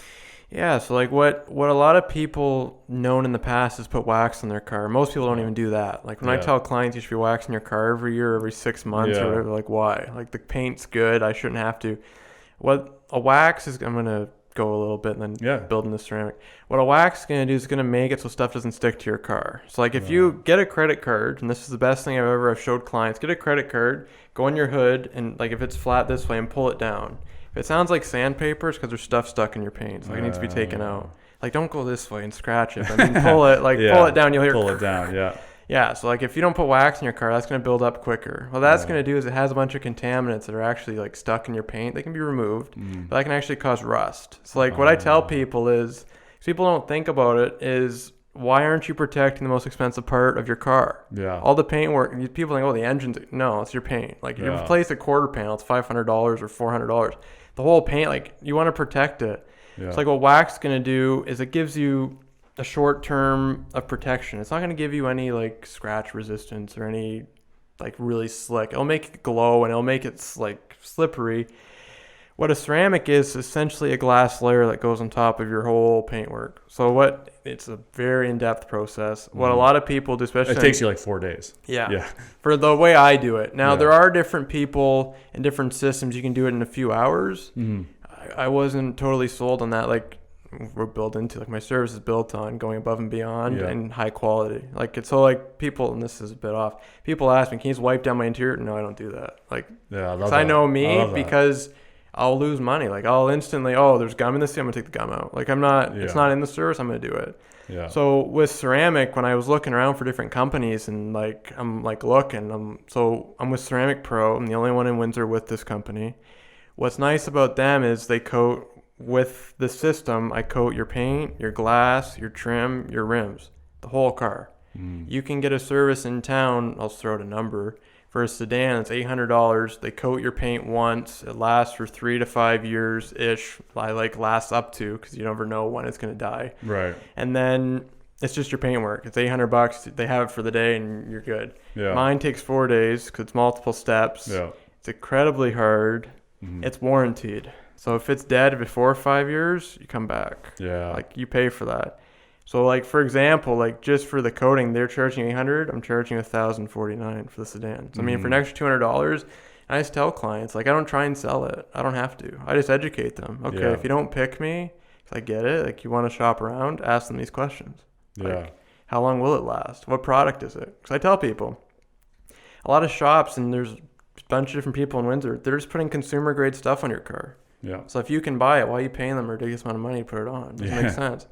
Yeah, so like what a lot of people known in the past is put wax on their car. Most people don't even do that. Like when I tell clients you should be waxing your car every year, every 6 months or whatever, like why? Like the paint's good, I shouldn't have to. What a wax is, I'm going to go a little bit and then build in the ceramic. What a wax is going to do is going to make it so stuff doesn't stick to your car. So like if you get a credit card, and this is the best thing I've showed clients, get a credit card, go on your hood, and like if it's flat this way and pull it down. If it sounds like sandpaper, it's because there's stuff stuck in your paint. So it needs to be taken out. Like don't go this way and scratch it. I mean pull it, pull it down, you'll hear pull it down, Yeah, so like if you don't put wax in your car, that's going to build up quicker. What that's going to do is it has a bunch of contaminants that are actually like stuck in your paint. They can be removed, but that can actually cause rust. So like what I tell people is, because people don't think about it, is why aren't you protecting the most expensive part of your car? Yeah. All the paint work, people think, oh, the engine's, no, it's your paint. Like if you replace a quarter panel, it's $500 or $400. The whole paint, like you want to protect it. Yeah. So like what wax is going to do is it gives you a short term of protection. It's not going to give you any like scratch resistance or any like really slick. It'll make it glow and it'll make it like slippery. What a ceramic is essentially a glass layer that goes on top of your whole paintwork. So it's a very in-depth process. What a lot of people do, especially... It takes you like 4 days. Yeah. For the way I do it. Now, there are different people and different systems. You can do it in a few hours. Mm-hmm. I wasn't totally sold on that. Like, we're built into, like, my service is built on going above and beyond and high quality. Like, it's so, like, people, and this is a bit off, people ask me, can you just wipe down my interior? No, I don't do that. Like, I know me because... I'll lose money. Like I'll instantly, there's gum in this thing, I'm gonna take the gum out. Like it's not in the service, I'm gonna do it. Yeah. So with ceramic, when I was looking around for different companies and like I'm like looking, I'm with Ceramic Pro. I'm the only one in Windsor with this company. What's nice about them is they coat with the system. I coat your paint, your glass, your trim, your rims, the whole car. You can get a service in town. I'll throw out a number. For a sedan, it's $800. They coat your paint once. It lasts for 3 to 5 years ish. I like lasts up to, because you never know when it's gonna die. Right. And then it's just your paint work. It's $800. They have it for the day, and you're good. Yeah. Mine takes 4 days because it's multiple steps. Yeah. It's incredibly hard. Mm-hmm. It's warranted. So if it's dead before 5 years, you come back. Yeah. Like you pay for that. So, like, for example, like, just for the coating, they're charging $800. I'm charging $1,049 for the sedan. So, I mean, for an extra $200, I just tell clients, like, I don't try and sell it. I don't have to. I just educate them. Okay, if you don't pick me, I get it. Like, you want to shop around, ask them these questions. Yeah. How long will it last? What product is it? Because I tell people, a lot of shops, and there's a bunch of different people in Windsor, they're just putting consumer grade stuff on your car. Yeah. So if you can buy it, why are you paying them a ridiculous amount of money to put it on? It doesn't make sense.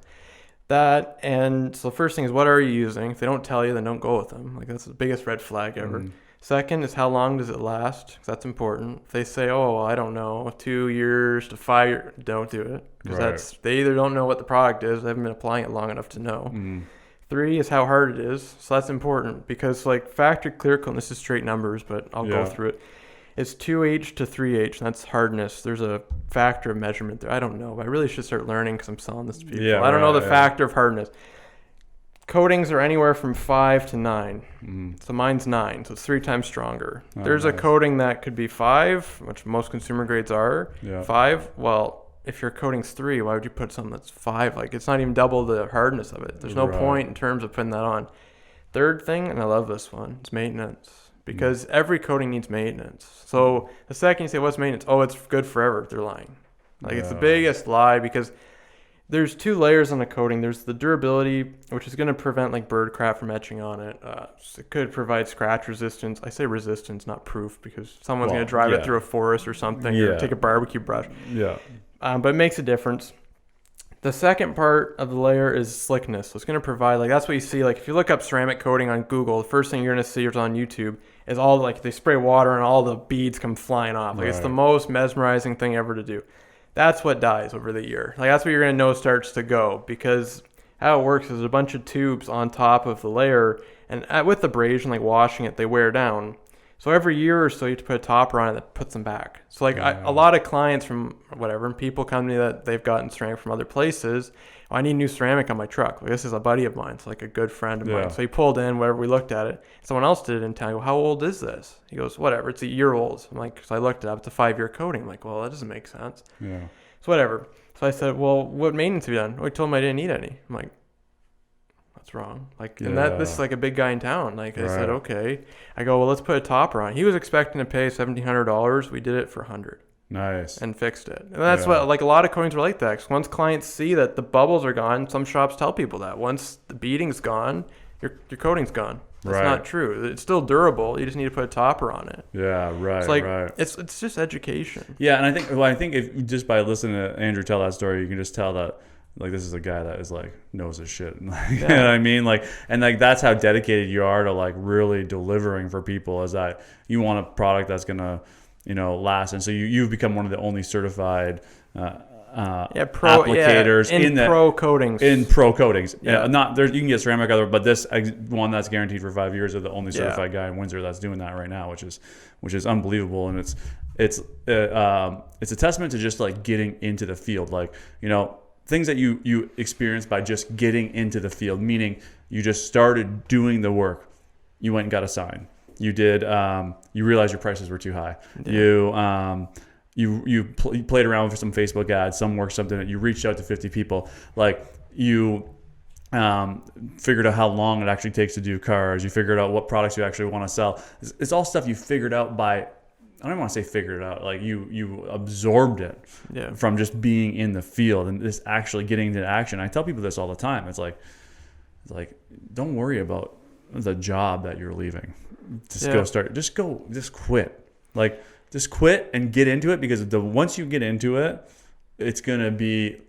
That, and so the first thing is, what are you using? If they don't tell you, then don't go with them. Like, that's the biggest red flag ever. Second is, how long does it last? 'Cause that's important. If they say, oh, I don't know, 2 years to 5 years, don't do it. Because they either don't know what the product is, they haven't been applying it long enough to know. 3 is how hard it is. So that's important, because like factory clear coat, and this is straight numbers, but I'll go through it. It's 2H to 3H, and that's hardness. There's a factor of measurement there. I don't know, but I really should start learning because I'm selling this to people. Yeah, I don't know the factor of hardness. Coatings are anywhere from 5 to 9. So mine's 9, so it's 3 times stronger. There's a coating that could be 5, which most consumer grades are. 5, well, if your coating's 3, why would you put something that's 5? Like, it's not even double the hardness of it. There's no point in terms of putting that on. Third thing, and I love this one, it's maintenance. Because every coating needs maintenance. So the second you say, what's maintenance? Oh, it's good forever. They're lying. Like, it's the biggest lie, because there's 2 layers on a coating. There's the durability, which is going to prevent like bird crap from etching on it. It could provide scratch resistance. I say resistance, not proof, because someone's going to drive it through a forest or something, or take a barbecue brush. But it makes a difference. The second part of the layer is slickness. So it's going to provide, like, that's what you see. Like, if you look up ceramic coating on Google, the first thing you're going to see, or on YouTube, is all, like, they spray water and all the beads come flying off. Like, it's the most mesmerizing thing ever to do. That's what dies over the year. Like, that's what you're going to know starts to go, because how it works is there's a bunch of tubes on top of the layer, and with abrasion, like washing it, they wear down. So every year or so, you have to put a topper on it that puts them back. So like a lot of clients from whatever, and people come to me that they've gotten ceramic from other places. Oh, I need new ceramic on my truck. Like, this is a buddy of mine. It's like a good friend of mine. So he pulled in, whatever, we looked at it. Someone else did it in town. I go, how old is this? He goes, whatever, it's a year old. I'm like, so I looked it up. It's a 5-year coating. I'm like, well, that doesn't make sense. So whatever. So I said, well, what maintenance have you done? Oh, he told him I didn't need any. I'm like, that's wrong. Like, and this is like a big guy in town. Like, I said, okay. I go, well, let's put a topper on. He was expecting to pay $1,700. We did it for $100. Nice. And fixed it. And that's what, like, a lot of coatings are like that. 'Cause once clients see that the bubbles are gone, some shops tell people that. Once the beading's gone, your coating's gone. That's not true. It's still durable. You just need to put a topper on it. It's like, it's just education. Yeah, and I think if just by listening to Andrew tell that story, you can just tell that, like, this is a guy that is like knows his shit. Like, you know what I mean? Like, and like that's how dedicated you are to like really delivering for people, is that you want a product that's gonna, you know, last. And so you've become one of the only certified applicators in pro coatings. In pro coatings, not there. You can get ceramic other, but this one that's guaranteed for 5 years, are the only certified guy in Windsor that's doing that right now, which is unbelievable. And it's a testament to just like getting into the field, like, you know, things that you experience by just getting into the field, meaning you just started doing the work. You went and got a sign. You did. You realized your prices were too high. You played around with some Facebook ads, some work, something that you reached out to 50 people. Like, you figured out how long it actually takes to do cars. You figured out what products you actually want to sell. It's all stuff you figured out by, I don't even want to say figured it out. Like, you absorbed it from just being in the field and just actually getting into action. I tell people this all the time. It's like, don't worry about the job that you're leaving. Just quit. Like, just quit and get into it, because once you get into it, it's going to be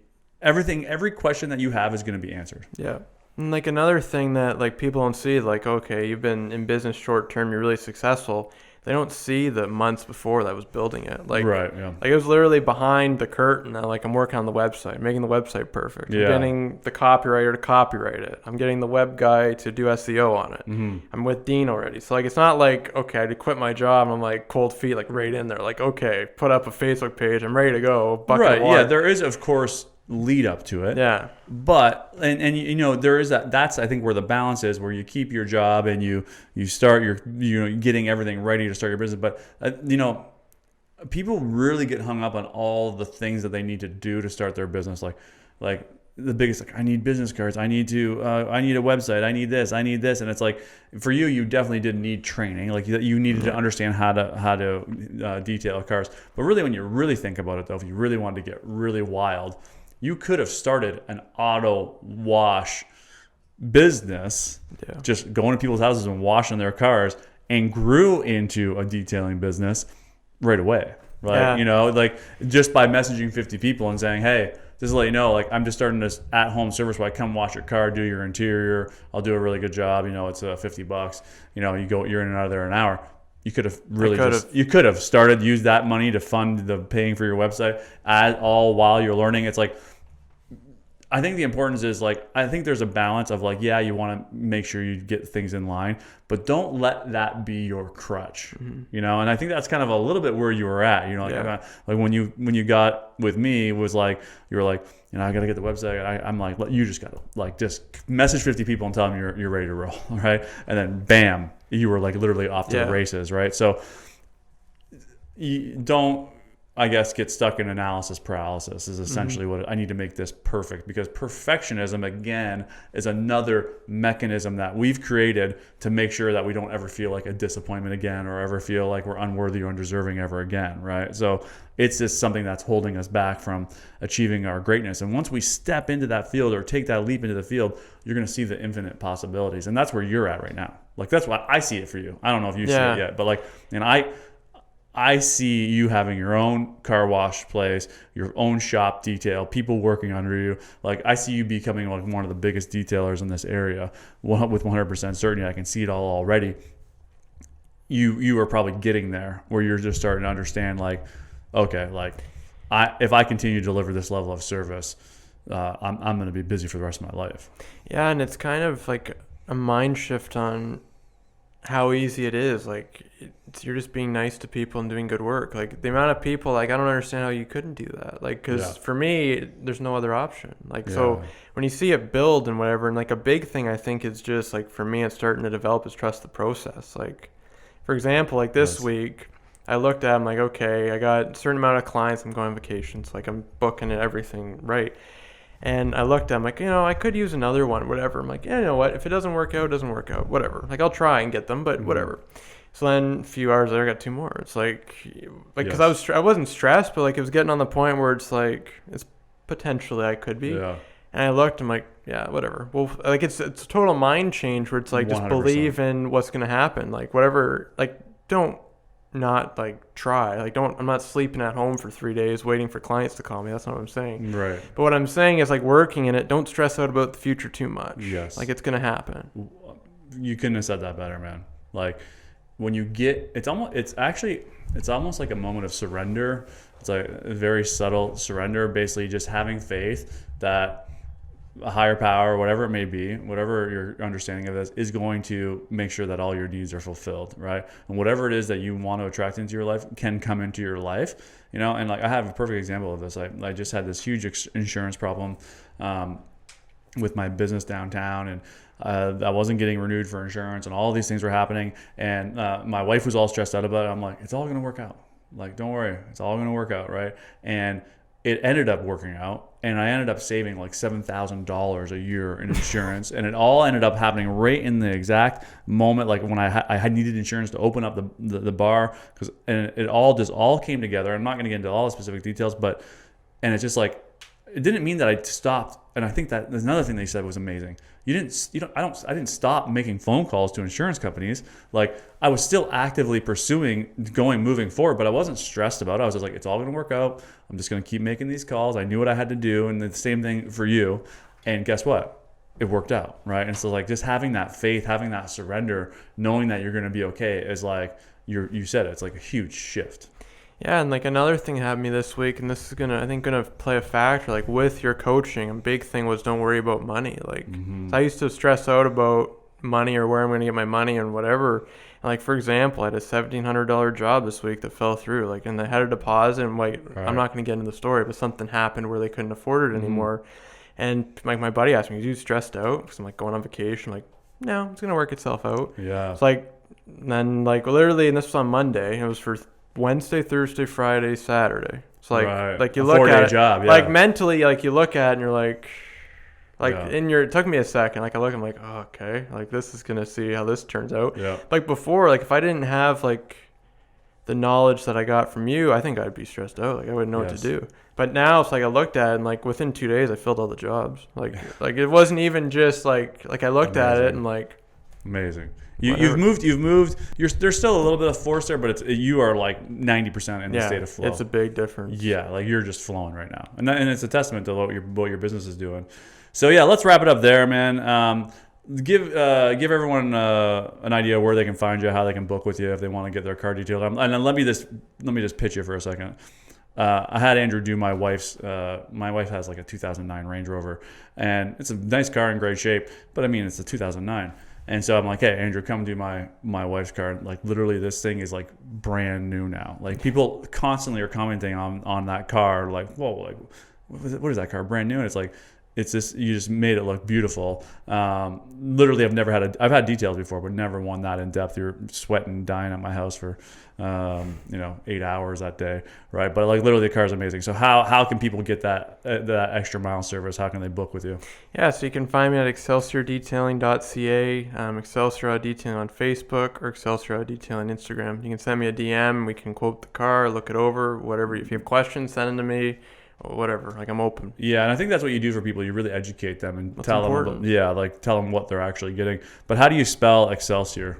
everything. Every question that you have is going to be answered. Yeah. And like another thing that like people don't see, like, okay, you've been in business short term, you're really successful. They don't see the months before that I was building it. Like, like it was literally behind the curtain. Like, I'm working on the website, making the website perfect. I'm getting the copywriter to copyright it. I'm getting the web guy to do SEO on it. I'm with Dean already. So like, it's not like, okay, I had to quit my job and I'm like cold feet, like right in there. Like, okay, put up a Facebook page. I'm ready to go. Bucket of water. Yeah, there is, of course, lead up to it. But and you know, there is that's I think where the balance is, where you keep your job and you start getting everything ready to start your business. But you know, people really get hung up on all the things that they need to do to start their business, like the biggest, like, I need business cards, I need a website, I need this, and it's like, for you definitely didn't need training. Like, you needed to understand how to detail cars. But really, when you really think about it, though, if you really wanted to get really wild, you could have started an auto wash business, Yeah. just going to people's houses and washing their cars, and grew into a detailing business right away. Right. Yeah. You know, like just by messaging 50 people and saying, hey, just to let you know, like I'm just starting this at-home service where I come wash your car, do your interior. I'll do a really good job. You know, it's $50. You know, you're in and out of there in an hour. You could have you could have started, use that money to fund the paying for your website all while you're learning. It's like, I think the importance is like, I think there's a balance of like, yeah, you want to make sure you get things in line, but don't let that be your crutch, you know? And I think that's kind of a little bit where you were at, you know, like, like when you got with me was like, you were like, you know, I got to get the website. I'm like, you just got to like, just message 50 people and tell them you're ready to roll. Right. And then bam, you were like literally off to the races. Right. So you don't, I guess, get stuck in analysis paralysis is essentially what I need to make this perfect, because perfectionism, again, is another mechanism that we've created to make sure that we don't ever feel like a disappointment again, or ever feel like we're unworthy or undeserving ever again, right? So it's just something that's holding us back from achieving our greatness. And once we step into that field or take that leap into the field, you're going to see the infinite possibilities. And that's where you're at right now. Like, that's why I see it for you. I don't know if you see it yet, but like, and I see you having your own car wash place, your own shop detail, people working under you. Like, I see you becoming like one of the biggest detailers in this area with 100% certainty. I can see it all already. You are probably getting there where you're just starting to understand, like, okay, like if I continue to deliver this level of service, I'm going to be busy for the rest of my life. Yeah, and it's kind of like a mind shift on how easy it is. Like, you're just being nice to people and doing good work. Like, the amount of people, like, I don't understand how you couldn't do that. Like, because for me, there's no other option. Like, so when you see it build and whatever, and like a big thing I think is just like, for me, it's starting to develop is trust the process. Like, for example, like this week, I looked at, I'm like, okay, I got a certain amount of clients, I'm going on vacations, like I'm booking it, everything right. And I looked at, I'm like, you know, I could use another one, whatever. I'm like, yeah, you know what? If it doesn't work out, it doesn't work out, whatever. Like, I'll try and get them, but whatever. So then a few hours later, I got two more. It's like, because I wasn't stressed, but like it was getting on the point where it's like, it's potentially I could be. Yeah. And I looked, I'm like, yeah, whatever. Well, like it's a total mind change where it's like, 100%. Just believe in what's going to happen. Like, whatever, like, don't not like try, like I'm not sleeping at home for 3 days waiting for clients to call me. That's not what I'm saying. Right. But what I'm saying is, like, working in it, don't stress out about the future too much. Yes. Like, it's going to happen. You couldn't have said that better, man. Like, when you get, it's almost like a moment of surrender. It's like a very subtle surrender, basically just having faith that a higher power, whatever it may be, whatever your understanding of this, is going to make sure that all your needs are fulfilled, right? And whatever it is that you want to attract into your life can come into your life, you know? And like, I have a perfect example of this. I just had this huge insurance problem with my business downtown, and I wasn't getting renewed for insurance, and all these things were happening. And my wife was all stressed out about it. I'm like, it's all going to work out. Like, don't worry. It's all going to work out, right? And it ended up working out, and I ended up saving like $7,000 a year in insurance, and it all ended up happening right in the exact moment, like when I had needed insurance to open up the bar, and it all came together. I'm not going to get into all the specific details, and it's just like, it didn't mean that I stopped. And I think that there's another thing they said was amazing. I didn't stop making phone calls to insurance companies. Like, I was still actively pursuing moving forward, but I wasn't stressed about it. I was just like, it's all going to work out. I'm just going to keep making these calls. I knew what I had to do. And the same thing for you. And guess what? It worked out, right? And so, like, just having that faith, having that surrender, knowing that you're going to be okay is like, you said it, it's like a huge shift. Yeah, and like another thing happened to me this week, and this is I think gonna play a factor. Like, with your coaching, a big thing was don't worry about money. Like, so I used to stress out about money or where I'm gonna get my money and whatever. And like, for example, I had a $1,700 job this week that fell through. Like, and they had a deposit, and like, I'm not gonna get into the story, but something happened where they couldn't afford it anymore. And like, my buddy asked me, "Are you stressed out?" Because I'm like going on vacation. I'm like, no, it's gonna work itself out. Yeah. It's like, then like literally, and this was on Monday. It was for Wednesday, Thursday, Friday, Saturday. It's like, like you look at it, job, like mentally, like you look at it and you're like it took me a second. Like, I'm like, oh, okay, like this is going to see how this turns out. Yeah. Like before, like if I didn't have like the knowledge that I got from you, I think I'd be stressed out. Like I wouldn't know what to Yes. do. But now it's like I looked at it and like within 2 days I filled all the jobs. Like it wasn't even just like I looked at it Amazing. and like Amazing. whatever. You've moved. There's still a little bit of force there, but you are like 90% in the state of flow. It's a big difference. Yeah, like you're just flowing right now, and it's a testament to what your business is doing. So yeah, let's wrap it up there, man. Give everyone an idea where they can find you, how they can book with you if they want to get their car detailed. And then let me just pitch you for a second. I had Andrew do my wife's. My wife has like a 2009 Range Rover, and it's a nice car in great shape. But I mean, it's a 2009. And so I'm like, hey, Andrew, come do my wife's car. Like literally, this thing is like brand new now. Like people constantly are commenting on that car. Like, whoa, like what is that car? Brand new. And it's like, it's just you just made it look beautiful. Literally, I've had details before, but never one that in depth. You're sweating, dying at my house for 8 hours that day, right? But like literally, the car is amazing. So how can people get that extra mile service? How can they book with you? Yeah, so you can find me at excelsiordetailing.ca, Excelsior Auto Detailing on Facebook, or Excelsior Auto Detailing Instagram. You can send me a DM. We can quote the car, look it over, whatever. If you have questions, send them to me. Whatever, like I'm open. Yeah, and I think that's what you do for people. You really educate them and That's tell important. them, tell them what they're actually getting. But how do you spell Excelsior?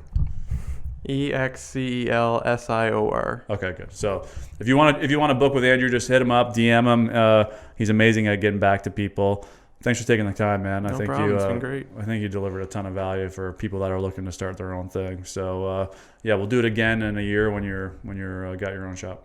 Excelsior. Okay, good. So if you want to book with Andrew, just hit him up, DM him. He's amazing at getting back to people. Thanks for taking the time, man. No problem. It's been great. I think you delivered a ton of value for people that are looking to start their own thing. So yeah, we'll do it again in a year when you're got your own shop.